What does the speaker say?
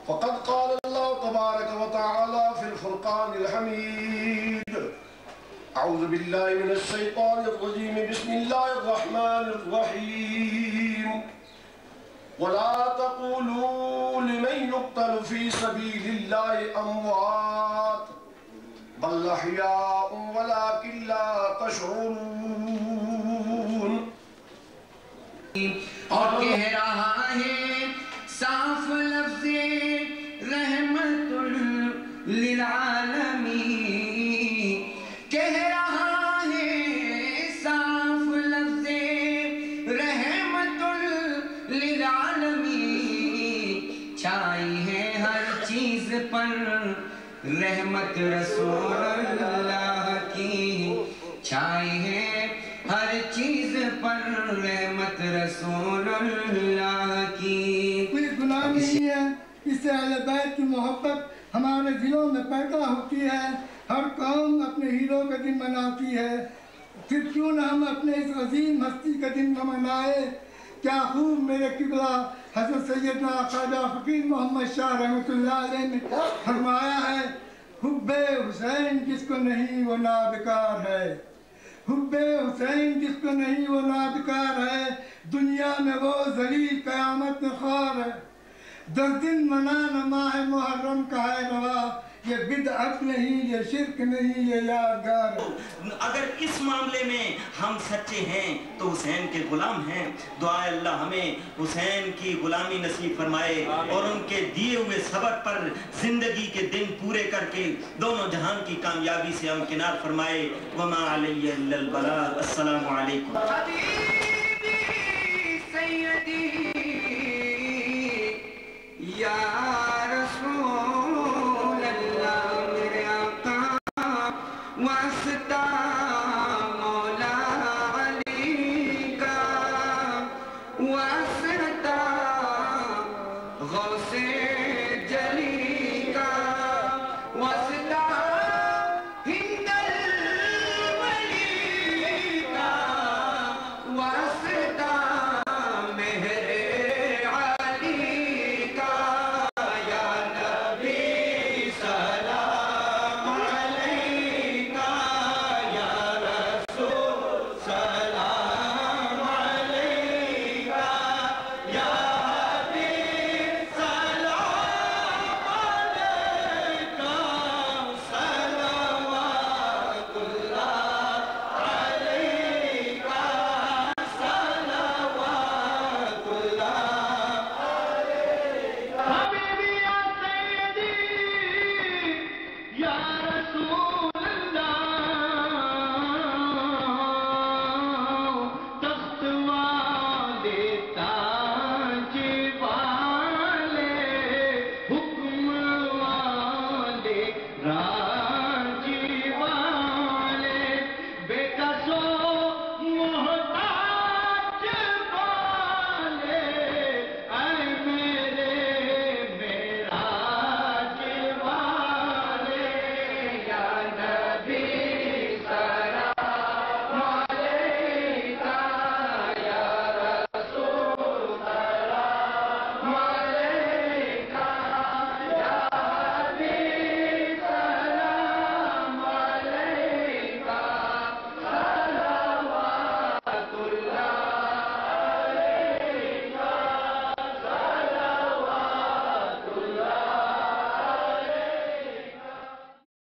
فقد قال الله تبارك وتعالى في الفرقان الحميد أعوذ بالله من الشيطان الرجيم بسم الله الرحمن الرحيم ولا تقولوا لمن يقتل في سبيل الله أموات بل أحياء ولكن لا تشعرون. اور کہہ رہا ہے صاف لفظ رحمت للعالمین، کہہ رہا ہے صاف لفظ رحمت للعالمین، چھائی ہے ہر چیز پر رحمت رسول اللہ کی، چھائی ہے ہر چیز پر رحمت رسول اللہ کی. کوئی گناہ نہیں ہے، اس سے اہل بیت کی محبت ہمارے دلوں میں پیدا ہوتی ہے. ہر قوم اپنے ہیرو کا دن مناتی ہے، پھر کیوں نہ ہم اپنے اس عظیم ہستی کا دن نہ منائے. کیا خوب میرے قبلہ حضرت سیدنا خواجہ فقیر محمد شاہ رحمۃ اللہ علیہ نے فرمایا ہے، حب حسین جس کو نہیں وہ نابکار ہے، حب حسین جس کو نہیں وہ نابکار ہے، دنیا میں وہ ذلیل قیامت میں خوار ہے. 10 دن منانا ماہ محرم کا ہے روا، یہ بدعت نہیں، یہ شرک نہیں، یہ یادگار ہے. اگر اس معاملے میں ہم سچے ہیں تو حسین کے غلام ہیں. دعائے اللہ ہمیں حسین کی غلامی نصیب فرمائے اور ان کے دیے ہوئے سبق پر زندگی کے دن پورے کر کے دونوں جہان کی کامیابی سے ہمکنار فرمائے. وما علی الا البلاغ. السلام علیکم. حبیبی سیدی